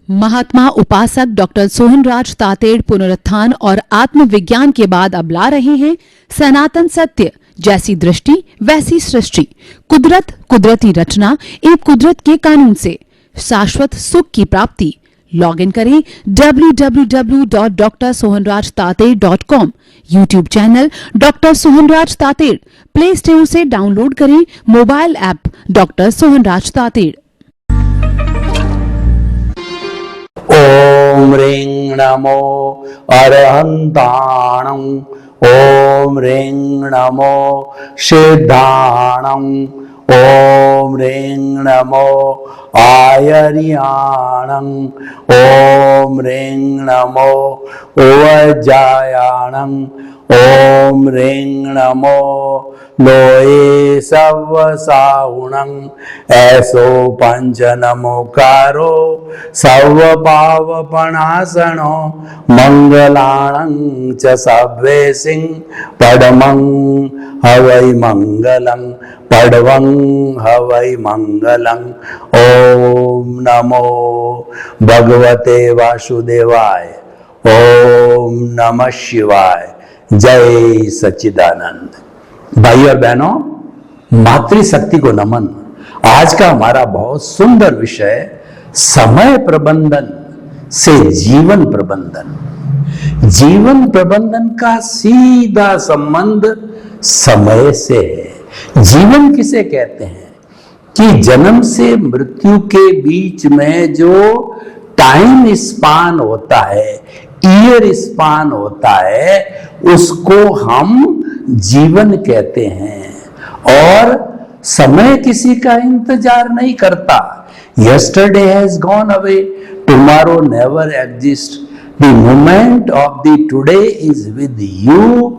महात्मा उपासक डॉक्टर सोहनराज तातेड़ पुनरुत्थान और आत्मविज्ञान के बाद अब ला रहे हैं सनातन सत्य, जैसी दृष्टि वैसी सृष्टि, कुदरत, कुदरती रचना एवं कुदरत के कानून से शाश्वत सुख की प्राप्ति। लॉगिन करें www.drsohanrajtated.com, YouTube channel doctor Sohanraj Tated, Play Store से डाउनलोड करें mobile app doctor Sohanraj Tated. ओम ह्रीं नमो अरहंताणं, ओम ह्रीं नमो सिद्धाणं, ओम ह्रीं नमो आयर्याणं, ओम ह्रीं नमो उवज्जायाणं, ओम ह्रीं नमो लोये सवसाहुणं, ऐसो पंच नमोकारो सर्व पावपणासनो, मंगलाणं च सव्वेसिं पडमं हवै मंगलं, पडवं हवै मंगलं। ओम नमो भगवते वासुदेवाय, ओम नमः शिवाय। जय सच्चिदानंद। भाई और बहनों, मातृशक्ति को नमन। आज का हमारा बहुत सुंदर विषय समय प्रबंधन से जीवन प्रबंधन। जीवन प्रबंधन का सीधा संबंध समय से है। जीवन किसे कहते हैं कि जन्म से मृत्यु के बीच में जो टाइम स्पान होता है, ईयर स्पान होता है, उसको हम जीवन कहते हैं। और समय किसी का इंतजार नहीं करता। Yesterday has gone away, tomorrow never exist, the moment of the today is with you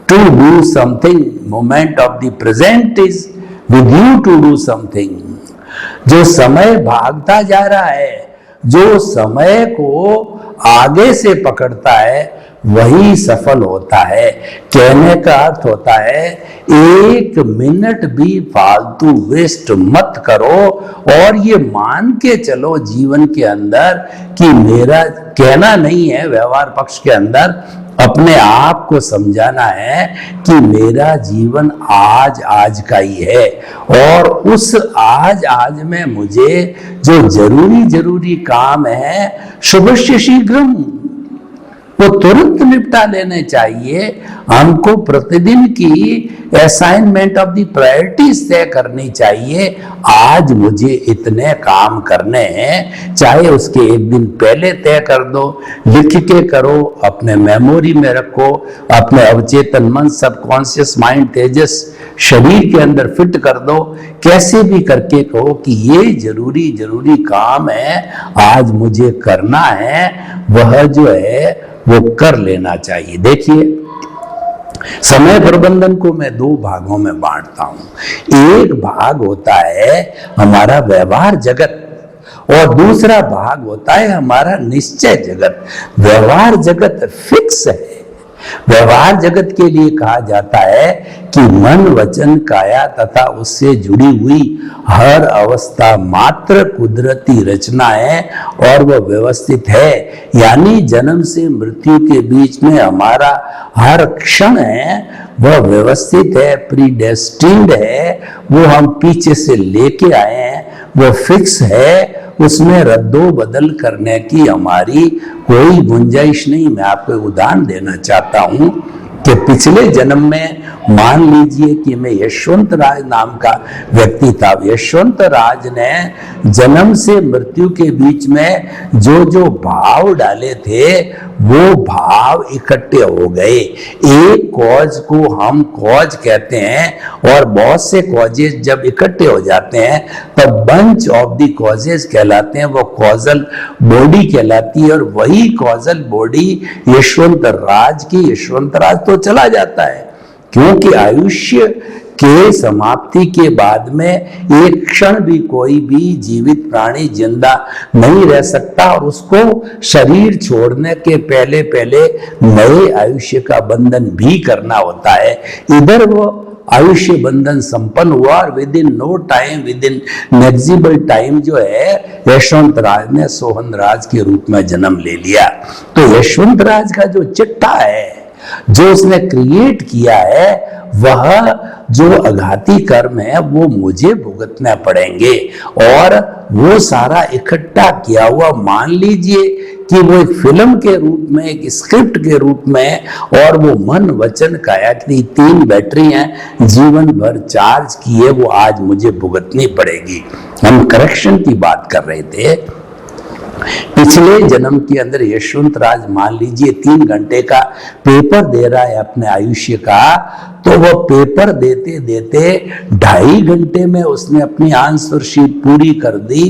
to do something, moment of the present is with you to do something. जो समय भागता जा रहा है, जो समय को आगे से पकड़ता है, वही सफल होता है। कहने का अर्थ होता है, एक मिनट भी फालतू वेस्ट मत करो और ये मान के चलो जीवन के अंदर कि मेरा कहना नहीं है, व्यवहार पक्ष के अंदर अपने आप को समझाना है कि मेरा जीवन आज आज का ही है और उस आज आज में मुझे जो जरूरी काम है, शुभस्य शीघ्रम, वो तुरंत निपटा लेने चाहिए। हमको प्रतिदिन की असाइनमेंट ऑफ द प्रायोरिटीज तय करनी चाहिए। आज मुझे इतने काम करने हैं, चाहे उसके एक दिन पहले तय कर दो, लिख के करो, अपने मेमोरी में रखो, अपने अवचेतन मन, सबकॉन्शियस माइंड, तेजस शरीर के अंदर फिट कर दो। कैसे भी करके कहो कि ये जरूरी काम है, आज मुझे करना है, वह जो है वो कर लेना चाहिए। देखिए, समय प्रबंधन को मैं दो भागों में बांटता हूं। एक भाग होता है हमारा व्यवहार जगत और दूसरा भाग होता है हमारा निश्चय जगत। व्यवहार जगत फिक्स है। व्यवहार जगत के लिए कहा जाता है कि मन, वचन, काया तथा उससे जुड़ी हुई हर अवस्था मात्र कुदरती रचना है और वह व्यवस्थित है। यानी जन्म से मृत्यु के बीच में हमारा हर क्षण है, वह व्यवस्थित है, प्रीडेस्टिन्ड है, वो हम पीछे से लेके आए हैं, वो फिक्स है, उसमें रद्दो बदल करने की हमारी कोई गुंजाइश नहीं। मैं आपको उदाहरण देना चाहता हूं कि पिछले जन्म में मान लीजिए कि मैं यशवंत राज नाम का व्यक्ति था। यशवंत राज ने जन्म से मृत्यु के बीच में जो भाव डाले थे, वो भाव इकट्ठे हो गए। एक कॉज को हम कॉज कहते हैं और बहुत से कॉजेज जब इकट्ठे हो जाते हैं तब बंच ऑफ द कॉजेज कहलाते हैं, वो कॉजल बॉडी कहलाती है। और वही कॉजल बॉडी यशवंत राज की, यशवंत राज तो चला जाता है क्योंकि आयुष्य के समाप्ति के बाद में एक क्षण भी कोई भी जीवित प्राणी जिंदा नहीं रह सकता और उसको शरीर छोड़ने के पहले पहले नए आयुष्य का बंधन भी करना होता है। इधर वो आयुष्य बंधन संपन्न हुआ और within no time, within negligible time जो है यशवंत राज ने सोहन राज के रूप में जन्म ले लिया। तो यशवंत राज का जो चिट्ठा है, जो उसने क्रिएट किया है, वह जो अघाती कर्म है वो मुझे भुगतने पड़ेंगे। और वो सारा इकट्ठा किया हुआ मान लीजिए कि वो एक फिल्म के रूप में, एक स्क्रिप्ट के रूप में, और वो मन वचन काया की 3 बैटरी हैं जीवन भर चार्ज किए, वो आज मुझे भुगतनी पड़ेगी। हम करेक्शन की बात कर रहे थे। पिछले जन्म के अंदर यशवंत राज मान लीजिए 3 घंटे का पेपर दे रहा है अपने आयुष्य का, तो वो पेपर देते देते 2.5 घंटे में उसने अपनी आंसर शीट पूरी कर दी।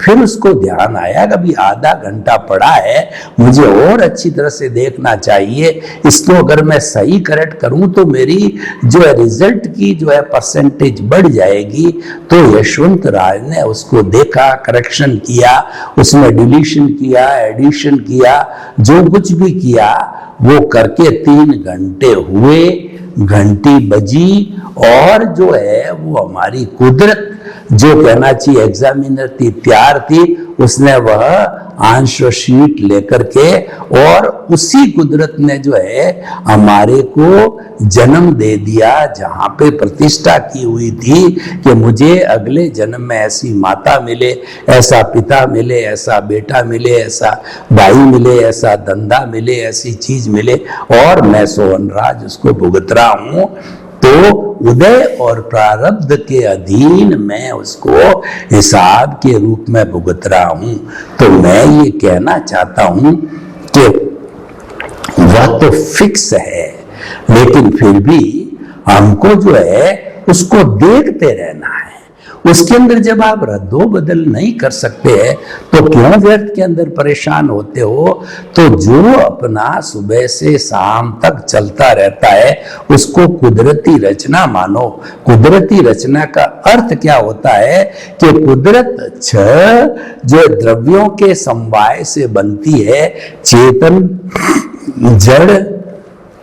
फिर उसको ध्यान आया कि अभी आधा घंटा पड़ा है, मुझे और अच्छी तरह से देखना चाहिए, इसको अगर मैं सही करेक्ट करूं तो मेरी जो है रिजल्ट की जो है परसेंटेज बढ़ जाएगी। तो यशवंत राज ने उसको देखा, करेक्शन किया, उसमें डिलीशन किया, एडिशन किया, जो कुछ भी किया वो करके 3 घंटे हुए, घंटी बजी, और जो है वो हमारी कुदरत जो कहना चाहिए एग्जामिनर थी, तैयार थी, उसने वह आंसर शीट लेकर के, और उसी कुदरत ने जो है हमारे को जन्म दे दिया, जहां पे प्रतिष्ठा की हुई थी कि मुझे अगले जन्म में ऐसी माता मिले, ऐसा पिता मिले, ऐसा बेटा मिले, ऐसा भाई मिले, ऐसा धंधा मिले, ऐसी चीज मिले, और मैं सोहन राज उसको भुगत रहा हूं। तो उदय और प्रारब्ध के अधीन मैं उसको हिसाब के रूप में भुगत रहा हूं। तो मैं ये कहना चाहता हूं कि वह तो फिक्स है, लेकिन फिर भी हमको जो है उसको देखते रहना है। उसके अंदर जब आप रद्दो बदल नहीं कर सकते हैं तो क्यों व्यर्थ के अंदर परेशान होते हो। तो जो अपना सुबह से शाम तक चलता रहता है उसको कुदरती रचना मानो। कुदरती रचना का अर्थ क्या होता है कि कुदरत 6 जो द्रव्यों के समवाय से बनती है, चेतन, जड़,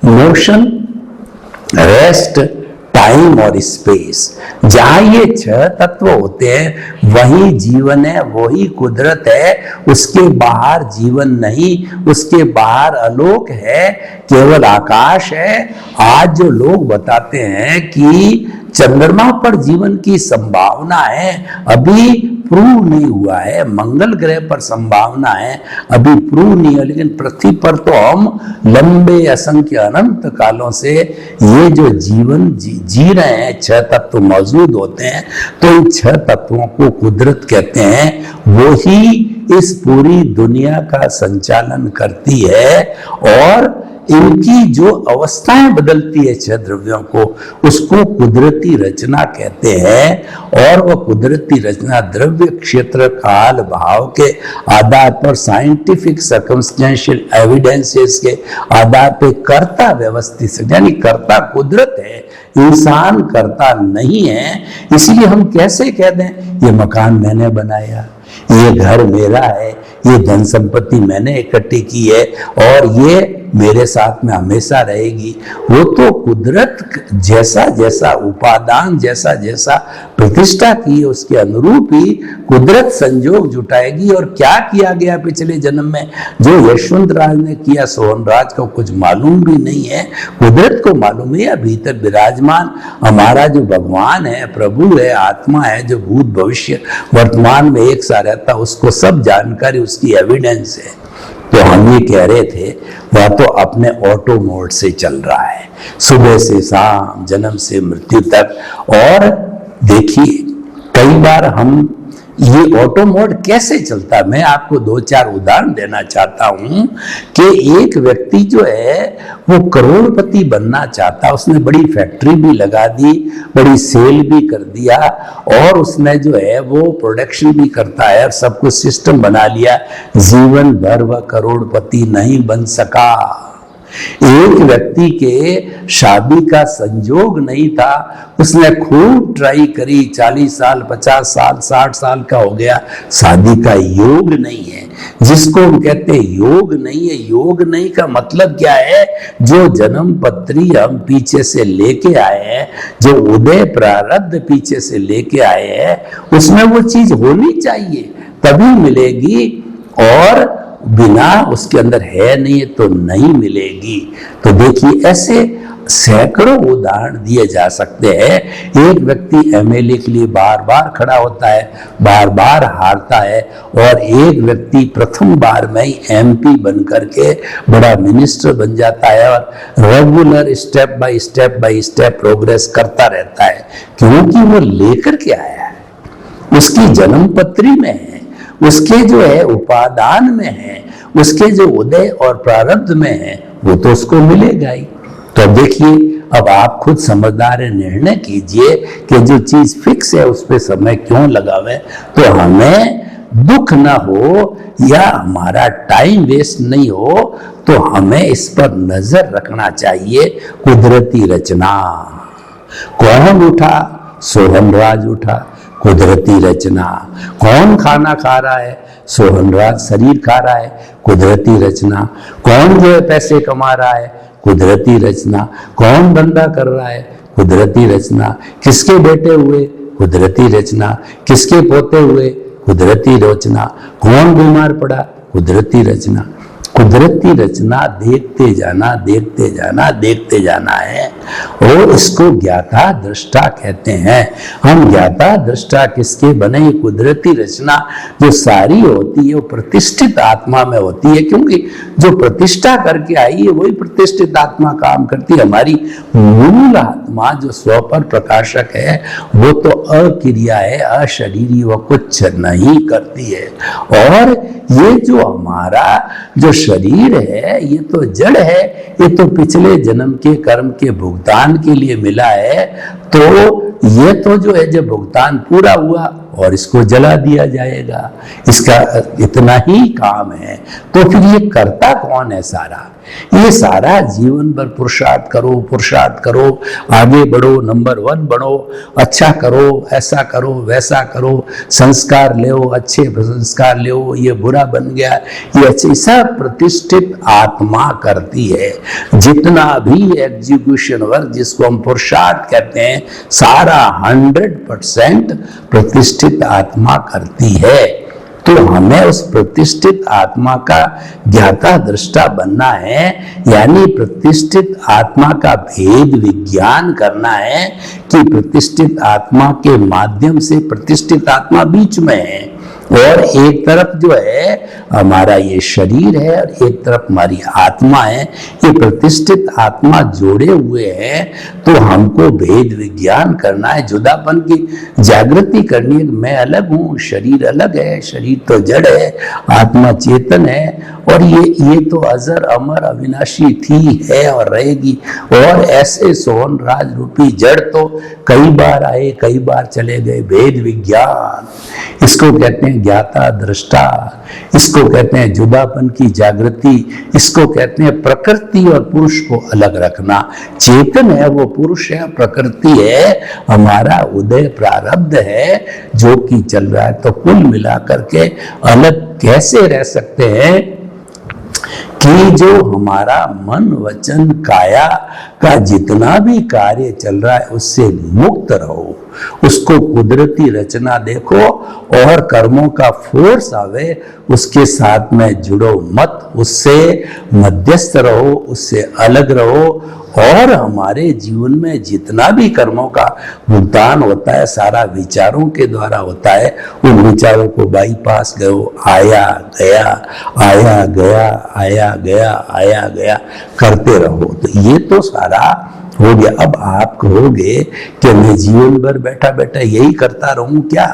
मोशन, रेस्ट, टाइम और स्पेस। जहां ये 6 तत्व होते हैं वही जीवन है, वही कुदरत है। उसके बाहर जीवन नहीं, उसके बाहर आलोक है, केवल आकाश है। आज जो लोग बताते हैं कि चंद्रमा पर जीवन की संभावना है, अभी प्रूव नहीं हुआ है। मंगल ग्रह पर संभावना है, अभी प्रूव नहीं है। लेकिन पृथ्वी पर तो हम लंबे असंख्य अनंत कालों से ये जो जीवन जी रहे हैं, 6 तत्व मौजूद होते हैं। तो इन 6 तत्वों को कुदरत कहते हैं, वो ही इस पूरी दुनिया का संचालन करती है। और इनकी जो अवस्थाएं बदलती है 6 द्रव्यों को, उसको कुदरती रचना कहते हैं। और वह कुदरती रचना द्रव्य, क्षेत्र, काल, भाव के आधार पर, साइंटिफिक सर्कमस्टेंशियल एविडेंसेस के आधार पर कर्ता व्यवस्थित, यानी कर्ता कुदरत है, इंसान कर्ता नहीं है। इसलिए हम कैसे कह दें ये मकान मैंने बनाया, ये घर मेरा है, ये धन संपत्ति मैंने इकट्ठी की है और ये मेरे साथ में हमेशा रहेगी। वो तो कुदरत जैसा जैसा उपादान, जैसा जैसा प्रतिष्ठा की है उसके अनुरूप ही कुदरत संजोग जुटाएगी। और क्या किया गया पिछले जन्म में जो यशवंत राज ने किया, सोहन राज को कुछ मालूम भी नहीं है, कुदरत को मालूम है। भीतर विराजमान हमारा जो भगवान है, प्रभु है, आत्मा है, जो भूत भविष्य वर्तमान में एक सा रहता, उसको सब जानकारी, उसकी एविडेंस है। तो हम ये कह रहे थे वह तो अपने ऑटो मोड से चल रहा है, सुबह से शाम, जन्म से मृत्यु तक। और देखिए कई बार हम ये ऑटो मोड कैसे चलता है, मैं आपको 2-4 उदाहरण देना चाहता हूं कि एक व्यक्ति जो है वो करोड़पति बनना चाहता, उसने बड़ी फैक्ट्री भी लगा दी, बड़ी सेल भी कर दिया और उसने जो है वो प्रोडक्शन भी करता है और सब कुछ सिस्टम बना लिया। जीवन भर वह करोड़पति नहीं बन सका। एक व्यक्ति के शादी का संजोग नहीं था, उसने खूब ट्राई करी, 40 साल, 50 साल, 60 साल का हो गया, शादी का योग नहीं है। जिसको हम कहते हैं योग नहीं है। योग नहीं का मतलब क्या है? जो जन्म पत्री हम पीछे से लेके आए हैं, जो उदय प्रारब्ध पीछे से लेके आए हैं, उसमें वो चीज होनी चाहिए तभी मिलेगी, और बिना उसके अंदर है नहीं तो नहीं मिलेगी। तो देखिए ऐसे सैकड़ों उदाहरण दिए जा सकते हैं। एक व्यक्ति एमएलए के लिए बार बार खड़ा होता है, बार बार हारता है, और एक व्यक्ति प्रथम बार में ही एमपी बन करके बड़ा मिनिस्टर बन जाता है और regular step by step progress करता रहता है, क्योंकि वो लेकर के आया है, उसकी जन्म पत्री में है, उसके जो है उपादान में है, उसके जो उदय और प्रारब्ध में है, वो तो उसको मिलेगा ही। तो देखिए, अब आप खुद समझदार निर्णय कीजिए कि जो चीज फिक्स है उस पर समय क्यों लगावे, तो हमें दुख ना हो या हमारा टाइम वेस्ट नहीं हो, तो हमें इस पर नजर रखना चाहिए। कुदरती रचना, कौन उठा? सोहनराज उठा, कुदरती रचना। कौन खाना खा रहा है? सोहनराज शरीर खा रहा है, कुदरती रचना। कौन जो है पैसे कमा रहा है? कुदरती रचना। कौन धंधा कर रहा है? कुदरती रचना। किसके बेटे हुए? कुदरती रचना। किसके पोते हुए? कुदरती रचना। कौन बीमार पड़ा? कुदरती रचना। कुदरती रचना देखते जाना, देखते जाना, देखते जाना है, और इसको ज्ञाता दृष्टा कहते हैं। हम ज्ञाता दृष्टा किसके बने? कुदरती रचना जो सारी होती है वो प्रतिष्ठित आत्मा में होती है, क्योंकि जो प्रतिष्ठा करके आई है वही प्रतिष्ठित आत्मा काम करती है। हमारी मूल आत्मा जो स्व पर प्रकाशक है वो तो अक्रिया है, अशरीरी, वो कुछ नहीं करती है। और ये जो हमारा जो शरीर है ये तो जड़ है, ये तो पिछले जन्म के कर्म के भुगतान के लिए मिला है। तो ये तो जो है जब भुगतान पूरा हुआ और इसको जला दिया जाएगा, इसका इतना ही काम है। तो फिर ये करता कौन है? सारा ये सारा जीवन भर पुरुषार्थ करो, पुरुषार्थ करो, आगे बढ़ो, नंबर 1 बढ़ो, अच्छा करो, ऐसा करो, वैसा करो, संस्कार ले, अच्छे संस्कार ले, ये बुरा बन गया, ये अच्छे, सब प्रतिष्ठित आत्मा करती है। जितना भी एग्जीक्यूशन वर्क जिसको हम पुरुषार्थ कहते हैं, सारा 100% प्रतिष्ठित आत्मा करती है। तो हमें उस प्रतिष्ठित आत्मा का ज्ञाता दृष्टा बनना है, यानी प्रतिष्ठित आत्मा का भेद विज्ञान करना है कि प्रतिष्ठित आत्मा के माध्यम से प्रतिष्ठित आत्मा बीच में है, और एक तरफ जो है हमारा ये शरीर है और एक तरफ हमारी आत्मा है। ये प्रतिष्ठित आत्मा जोड़े हुए हैं, तो हमको भेद विज्ञान करना है, जुदापन की जागृति करनी है। मैं अलग हूँ, शरीर अलग है, शरीर तो जड़ है, आत्मा चेतन है, और ये तो अजर अमर अविनाशी थी, है और रहेगी। और ऐसे सोहन राज रूपी जड़ तो कई बार आए, कई बार चले गए। भेद विज्ञान, इसको कहते हैं ज्ञाता दृष्टा, इसको कहते हैं जुदापन की जागृति, इसको कहते हैं प्रकृति और पुरुष को अलग रखना। चेतन है वो पुरुष है, प्रकृति है हमारा उदय प्रारब्ध है जो कि चल रहा है। तो कुल मिलाकर के अलग कैसे रह सकते हैं कि जो हमारा मन वचन काया का जितना भी कार्य चल रहा है उससे मुक्त रहो, उसको कुदरती रचना देखो, और कर्मों का फोर्स आवे उसके साथ में जुड़ो मत, उससे मध्यस्थ रहो, उससे अलग रहो। और हमारे जीवन में जितना भी कर्मों का भुगतान होता है सारा विचारों के द्वारा होता है। उन विचारों को बाईपास करो, आया गया, आया गया, आया गया, आया गया करते रहो। तो ये तो सारा हो गया। अब आप कहोगे कि मैं जीवन भर बैठा बैठा यही करता रहूं क्या?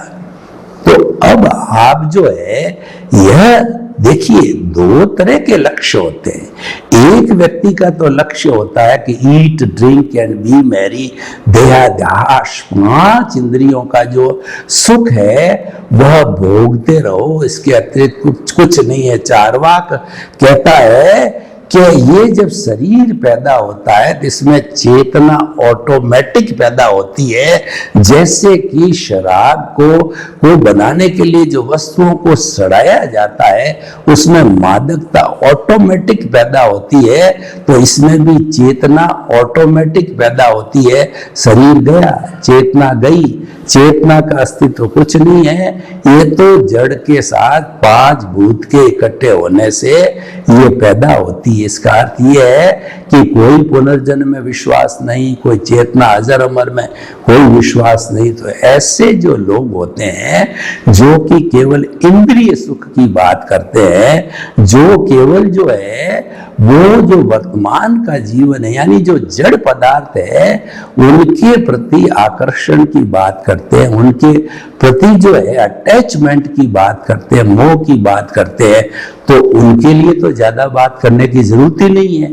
तो अब आप जो है यह देखिए, 2 तरह के लक्ष्य होते हैं। एक व्यक्ति का तो लक्ष्य होता है कि ईट, ड्रिंक एंड बी मैरी, देहाद्यास, 5 इंद्रियों का जो सुख है वह भोगते रहो, इसके अतिरिक्त कुछ नहीं है। चार्वाक कहता है कि ये जब शरीर पैदा होता है तो इसमें चेतना ऑटोमेटिक पैदा होती है। जैसे कि शराब को बनाने के लिए जो वस्तुओं को सड़ाया जाता है उसमें मादकता ऑटोमेटिक पैदा होती है, तो इसमें भी चेतना ऑटोमेटिक पैदा होती है। शरीर गया, चेतना गई, चेतना का अस्तित्व कुछ नहीं है। ये तो जड़ के साथ पांच भूत के इकट्ठे होने से ये पैदा होती है। इसका अर्थ ये है कि कोई पुनर्जन्म में विश्वास नहीं, कोई चेतना अजर अमर में कोई विश्वास नहीं। तो ऐसे जो लोग होते हैं जो कि केवल इंद्रिय सुख की बात करते हैं, जो केवल जो है वो जो वर्तमान का जीवन है यानी जो जड़ पदार्थ है उनके प्रति आकर्षण की बात करते हैं, उनके प्रति जो है अटैचमेंट की बात करते हैं, मोह की बात करते हैं, तो उनके लिए तो ज्यादा बात करने की जरूरत ही नहीं है,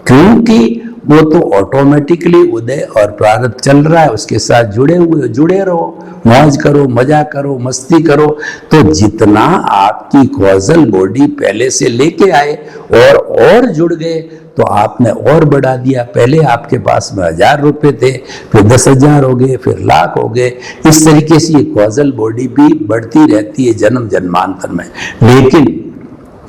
क्योंकि वो तो ऑटोमेटिकली उदय और प्रारब्ध चल रहा है, उसके साथ जुड़े रहो, मौज करो, मजा करो, मस्ती करो। तो जितना आपकी कॉजल बॉडी पहले से लेके आए और जुड़ गए तो आपने और बढ़ा दिया। पहले आपके पास में 1000 रुपए थे, फिर 10,000 हो गए, फिर लाख हो गए। इस तरीके से ये कॉजल बॉडी भी बढ़ती रहती है जन्म जन्मांतर में। लेकिन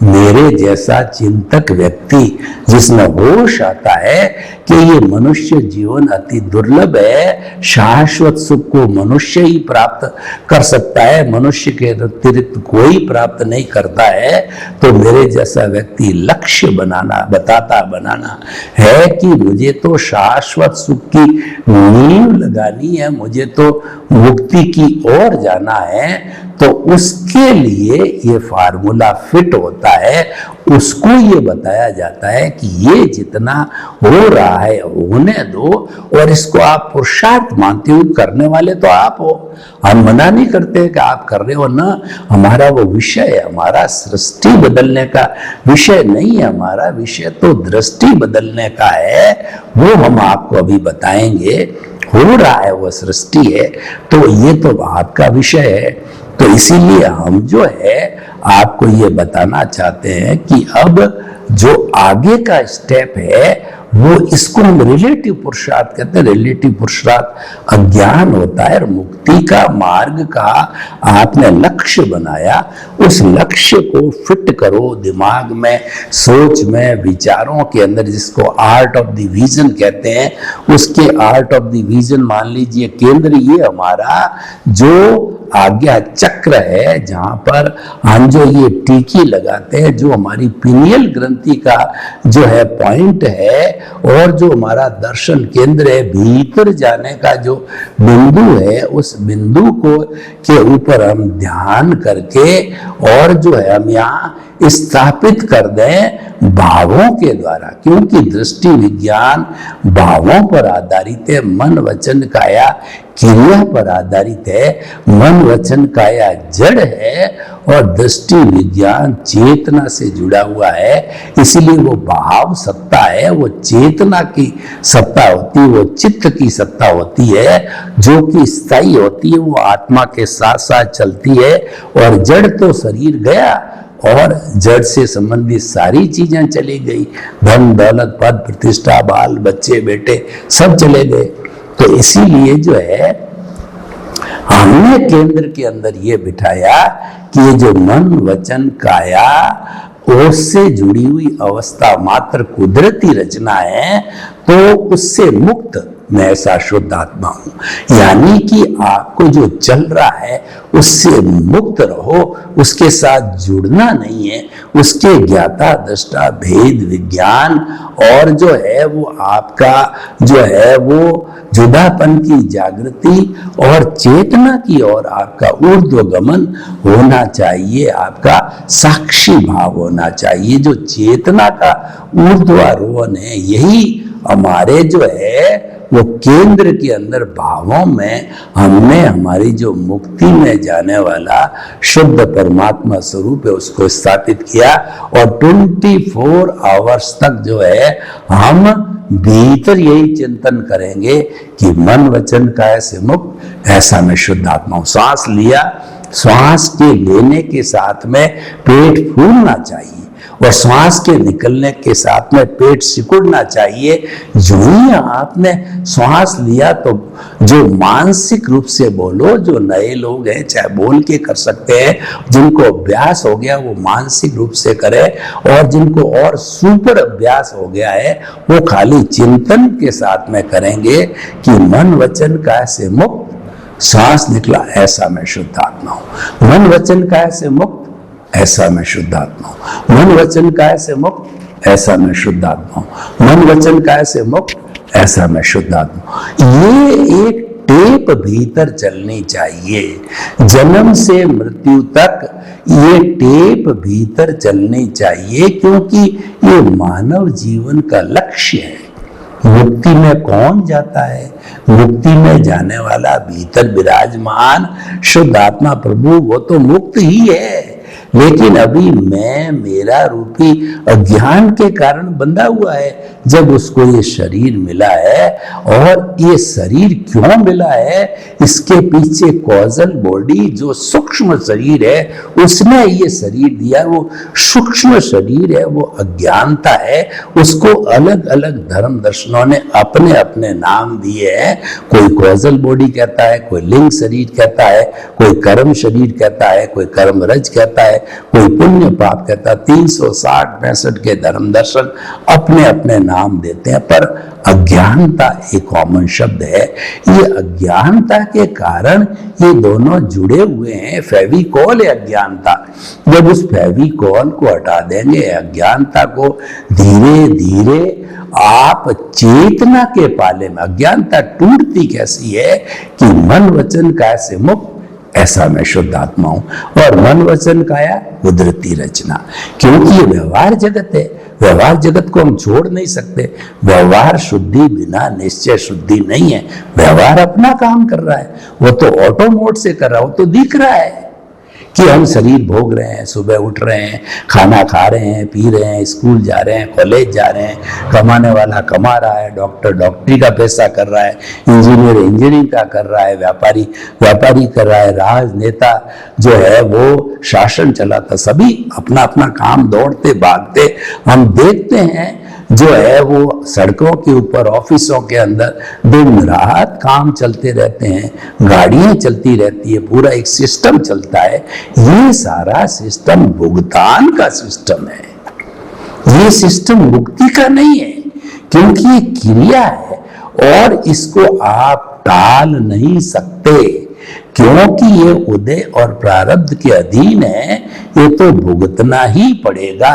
मेरे जैसा चिंतक व्यक्ति जिसमें होश आता है कि ये मनुष्य जीवन अति दुर्लभ है, शाश्वत सुख को मनुष्य ही प्राप्त कर सकता है, मनुष्य के अतिरिक्त कोई प्राप्त नहीं करता है, तो मेरे जैसा व्यक्ति लक्ष्य बनाना है कि मुझे तो शाश्वत सुख की नींव लगानी है, मुझे तो मुक्ति की ओर जाना है, तो उसके लिए ये फार्मूला फिट होता है। उसको ये बताया जाता है कि ये जितना हो रहा है होने दो, और इसको आप पुरुषार्थ मानते हो, करने वाले तो आप हो। हम मना नहीं करते कि आप कर रहे हो ना, हमारा वो विषय है, हमारा सृष्टि बदलने का विषय नहीं है, हमारा विषय तो दृष्टि बदलने का है। वो हम आपको अभी बताएंगे। हो रहा है वो सृष्टि है, तो ये तो आपका विषय है। तो इसीलिए हम जो है आपको ये बताना चाहते हैं कि अब जो आगे का स्टेप है वो इसको हम रिलेटिव पुरुषार्थ कहते हैं। रिलेटिव पुरुषार्थ अज्ञान होता है, और मुक्ति का मार्ग का आपने लक्ष्य बनाया, उस लक्ष्य को फिट करो दिमाग में, सोच में, विचारों के अंदर, जिसको आर्ट ऑफ द विजन कहते हैं। उसके आर्ट ऑफ द विजन मान लीजिए केंद्र ये हमारा जो आज्ञा चक्र है, जहां पर हम जो ये टीकी लगाते हैं, जो हमारी पिनियल ग्रंथि का जो है पॉइंट है, और जो हमारा दर्शन केंद्र है, भीतर जाने का जो बिंदु है, उस बिंदु को के ऊपर हम ध्यान करके और जो है हम यहाँ स्थापित कर दें भावों के द्वारा, क्योंकि दृष्टि विज्ञान भावों पर आधारित है, मन वचन काया क्रिया पर आधारित है। मन वचन काया जड़ है और दृष्टि विज्ञान चेतना से जुड़ा हुआ है, इसलिए वो भाव सत्ता है, वो चेतना की सत्ता होती है, वो चित्त की सत्ता होती है, जो कि स्थायी होती है, वो आत्मा के साथ साथ चलती है। और जड़ तो शरीर गया और जड़ से संबंधित सारी चीजें चली गई, धन दौलत पद प्रतिष्ठा बाल बच्चे बेटे सब चले गए। तो इसीलिए जो है हमने केंद्र के अंदर ये बिठाया कि ये जो मन वचन काया उससे जुड़ी हुई अवस्था मात्र कुदरती रचना है, तो उससे मुक्त मैं ऐसा शुद्ध आत्मा हूं। यानी कि आपको जो चल रहा है उससे मुक्त रहो, उसके साथ जुड़ना नहीं है। उसके ज्ञाता दृष्टा भेद विज्ञान और जो है वो आपका जो है वो जुदापन की जागृति और चेतना की ओर आपका ऊर्ध्वगमन होना चाहिए, आपका साक्षी भाव होना चाहिए। जो चेतना का ऊर्ध्वारोहण है, यही हमारे जो है वो केंद्र के अंदर भावों में हमने हमारी जो मुक्ति में जाने वाला शुद्ध परमात्मा स्वरूप है उसको स्थापित किया। और 24 आवर्स तक जो है हम भीतर यही चिंतन करेंगे कि मन वचन काया से मुक्त, ऐसा मैं शुद्ध आत्मा हूं। सांस लिया, श्वास के लेने के साथ में पेट फूलना चाहिए, और श्वास के निकलने के साथ में पेट सिकुड़ना चाहिए। जो ही आपने श्वास लिया तो जो मानसिक रूप से बोलो, जो नए लोग हैं चाहे बोल के कर सकते हैं, जिनको अभ्यास हो गया वो मानसिक रूप से करे, और जिनको और सुपर अभ्यास हो गया है वो खाली चिंतन के साथ में करेंगे कि मन वचन काया से मुक्त, श्वास निकला ऐसा मैं शुद्ध आत्मा हूं, मन वचन काया से मुक्त ऐसा मैं शुद्ध आत्मा हूं, मन वचन काया से मुक्त ऐसा मैं शुद्ध आत्मा हूं, मन वचन काया से मुक्त ऐसा मैं शुद्ध आत्मा हूं। ये एक टेप भीतर चलनी चाहिए, जन्म से मृत्यु तक ये टेप भीतर चलनी चाहिए, क्योंकि ये मानव जीवन का लक्ष्य है। मुक्ति में कौन जाता है? मुक्ति में जाने वाला भीतर विराजमान शुद्ध आत्मा प्रभु, वो तो मुक्त ही है, लेकिन अभी मैं मेरा रूपी अज्ञान के कारण बंधा हुआ है। जब उसको ये शरीर मिला है, और ये शरीर क्यों मिला है, इसके पीछे कॉजल बॉडी जो सूक्ष्म शरीर है उसने ये शरीर दिया, वो सूक्ष्म शरीर है, वो अज्ञानता है। उसको अलग अलग धर्म दर्शनों ने अपने अपने नाम दिए हैं। कोई कॉजल बॉडी कहता है, कोई लिंग शरीर कहता है, कोई कर्म शरीर कहता है, कोई कर्म रज कहता है, कोई पुण्य पाप कहता है। 360-65 के धर्म दर्शन अपने अपने नाम देते हैं, पर अज्ञानता एक कॉमन शब्द है। ये अज्ञानता के कारण ये दोनों जुड़े हुए हैं। फेविकॉल है अज्ञानता। जब उस फेविकॉल को हटा देंगे, अज्ञानता को, धीरे धीरे आप चेतना के पाले में, अज्ञानता टूटती कैसी है कि मन वचन काया से मुक्त ऐसा मैं शुद्ध आत्मा हूं, और मन वचन काया कुदरती रचना। क्योंकि ये व्यवहार जगत है, व्यवहार जगत को हम छोड़ नहीं सकते। व्यवहार शुद्धि बिना निश्चय शुद्धि नहीं है। व्यवहार अपना काम कर रहा है, वो तो ऑटो मोड से कर रहा है, वो तो दिख रहा है कि हम शरीर भोग रहे हैं, सुबह उठ रहे हैं, खाना खा रहे हैं, पी रहे हैं, स्कूल जा रहे हैं, कॉलेज जा रहे हैं, कमाने वाला कमा रहा है, डॉक्टर डॉक्टरी का पैसा कर रहा है, इंजीनियर इंजीनियरिंग का कर रहा है, व्यापारी व्यापारी कर रहा है, राजनेता जो है वो शासन चलाता, सभी अपना अपना काम दौड़ते भागते हम देखते हैं। जो है वो सड़कों के ऊपर, ऑफिसों के अंदर दिन रात काम चलते रहते हैं, गाड़ियां चलती रहती है, पूरा एक सिस्टम चलता है। ये सारा सिस्टम भुगतान का सिस्टम है, ये सिस्टम मुक्ति का नहीं है, क्योंकि ये क्रिया है और इसको आप टाल नहीं सकते, क्योंकि ये उदय और प्रारब्ध के अधीन है। ये तो भुगतना ही पड़ेगा,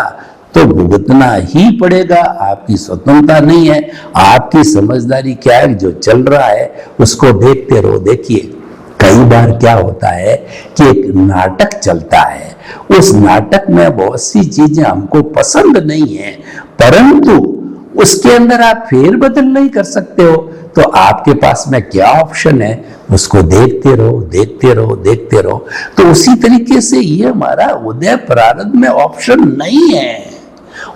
तो भुगतना ही पड़ेगा। आपकी स्वतंत्रता नहीं है। आपकी समझदारी क्या है? जो चल रहा है उसको देखते रहो। देखिए कई बार क्या होता है कि एक नाटक चलता है, उस नाटक में बहुत सी चीजें हमको पसंद नहीं है, परंतु उसके अंदर आप फेरबदल नहीं कर सकते हो, तो आपके पास में क्या ऑप्शन है? उसको देखते रहो, देखते रहो, देखते रहो। तो उसी तरीके से ये हमारा उदय प्रारब्ध में ऑप्शन नहीं है,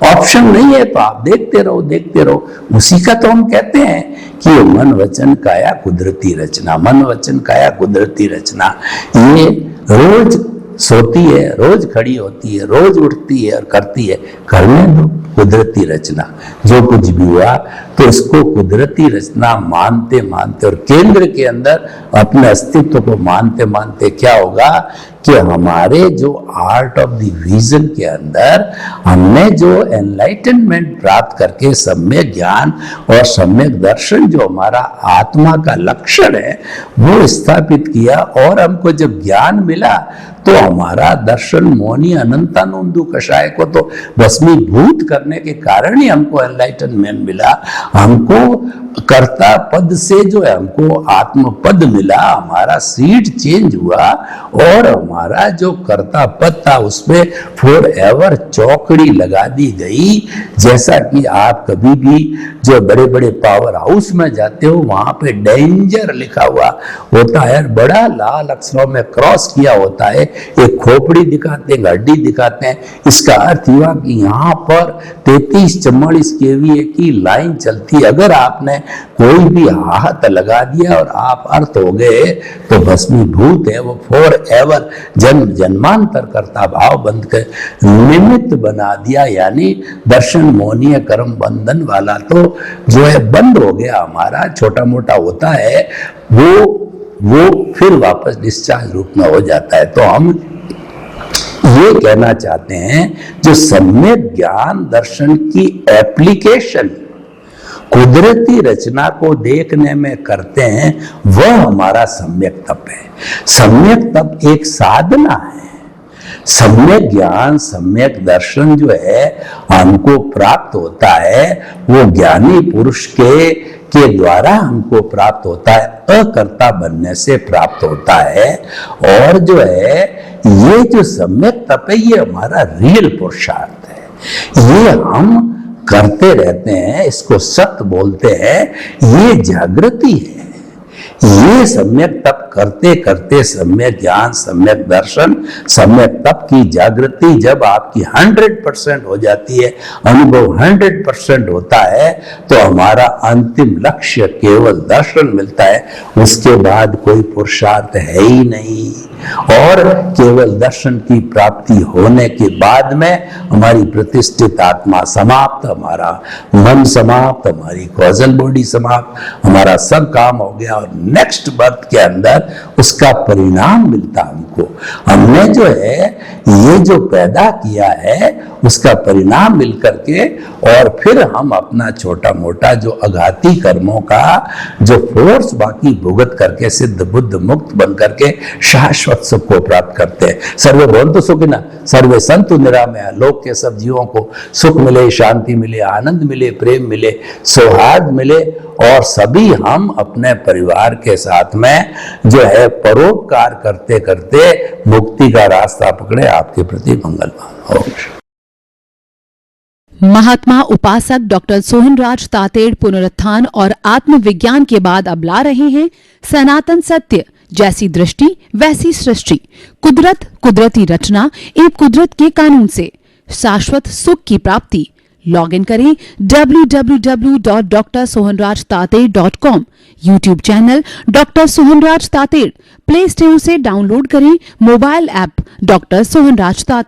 ऑप्शन नहीं है, तो आप देखते रहो, देखते रहो। उसी का तो हम कहते हैं कि ये मन वचन काया कुदरती रचना, मन वचन काया कुदरती रचना। ये रोज सोती है, रोज खड़ी होती है, रोज उठती है और करती है, करने दो कुदरती रचना। जो कुछ भी हुआ तो इसको कुदरती रचना मानते मानते और केंद्र के अंदर अपने अस्तित्व को मानते मानते क्या होगा कि हमारे जो आर्ट ऑफ द विजन के अंदर हमने जो एनलाइटनमेंट प्राप्त करके सम्यक ज्ञान और सम्यक दर्शन जो हमारा आत्मा का लक्षण है वो स्थापित किया, और हमको जब ज्ञान मिला तो हमारा दर्शन मौनी अनंतानंदु कषाय को तो भस्मीभूत करने के कारण ही हमको एनलाइटनमेंट मिला। हमको कर्ता पद से जो है हमको आत्म पद मिला, हमारा सीट चेंज हुआ और हमारा जो कर्ता पद था उसमें फॉर एवर चौकड़ी लगा दी गई। जैसा कि आप कभी भी जो बड़े बड़े पावर हाउस में जाते हो वहां पे डेंजर लिखा हुआ होता है, बड़ा लाल अक्षरों में क्रॉस किया होता है एक खोपड़ी दिखाते हैं, हड्डी दिखाते हैं। इसका अर्थ हुआ कि यहाँ पर 33-44 केवीए की लाइन चलती है। अगर आपने कोई भी हाथ लगा दिया और आप अर्थ हो गए तो भस्मीभूत है वो फॉर एवर, जन्म जन्मांतर करता भाव बंध कर निमित्त बना दिया, यानी दर्शन मोहनीय कर्म बंधन वाला तो जो है बंद हो गया हमारा। छोटा मोटा होता है वो फिर वापस डिस्चार्ज रूप में हो जाता है। तो हम ये कहना चाहते हैं जो सम्यक ज्ञान दर्शन की एप्लीकेशन कुदरती रचना को देखने में करते हैं वह हमारा सम्यक तप है। सम्यक तप एक साधना है। सम्यक ज्ञान सम्यक दर्शन जो है हमको प्राप्त होता है वो ज्ञानी पुरुष के द्वारा हमको प्राप्त होता है, अकर्ता बनने से प्राप्त होता है। और जो है ये जो सम्यक तप है ये हमारा रियल पुरुषार्थ है। ये हम करते रहते हैं, इसको सत्य बोलते हैं, ये जागृति है। ये सम्यक तप करते करते सम्यक ज्ञान सम्यक दर्शन सम्यक तप की जागृति जब आपकी 100% हो जाती है, अनुभव 100% होता है, तो हमारा अंतिम लक्ष्य केवल दर्शन मिलता है। उसके बाद कोई पुरुषार्थ है ही नहीं। और केवल दर्शन की प्राप्ति होने के बाद में हमारी प्रतिष्ठित आत्मा समाप्त, हमारा मन समाप्त, हमारी कॉजल बॉडी समाप्त, हमारा सब काम हो गया और नेक्स्ट बर्थ के अंदर उसका परिणाम मिलता हमको। हमने जो है ये जो पैदा किया है उसका परिणाम मिल करके और फिर हम अपना छोटा मोटा जो अघाती कर्मों का जो फोर्स बाकी भुगत करके सिद्ध बुद्ध मुक्त बन करके शाश्वत सुख को प्राप्त करते हैं। सर्वे भवन्तु सुखिनः, सर्वे सन्तु निरामया। लोक के सब जीवों को सुख मिले, शांति मिले, आनंद मिले, प्रेम मिले, सौहार्द मिले और सभी हम अपने परिवार के साथ में जो है परोपकार करते करते मुक्ति का रास्ता पकड़े। आपके प्रति मंगलवान हो। महात्मा उपासक डॉक्टर सोहनराज तातेड़ पुनरुत्थान और आत्मविज्ञान के बाद अब ला रहे हैं सनातन सत्य, जैसी दृष्टि वैसी सृष्टि, कुदरत कुदरती रचना एवं कुदरत के कानून से शाश्वत सुख की प्राप्ति। लॉग इन करें www.drsohanrajtated.com, YouTube channel doctor Sohanraj Tated, Play Store से डाउनलोड करें mobile app doctor Sohanraj Tated.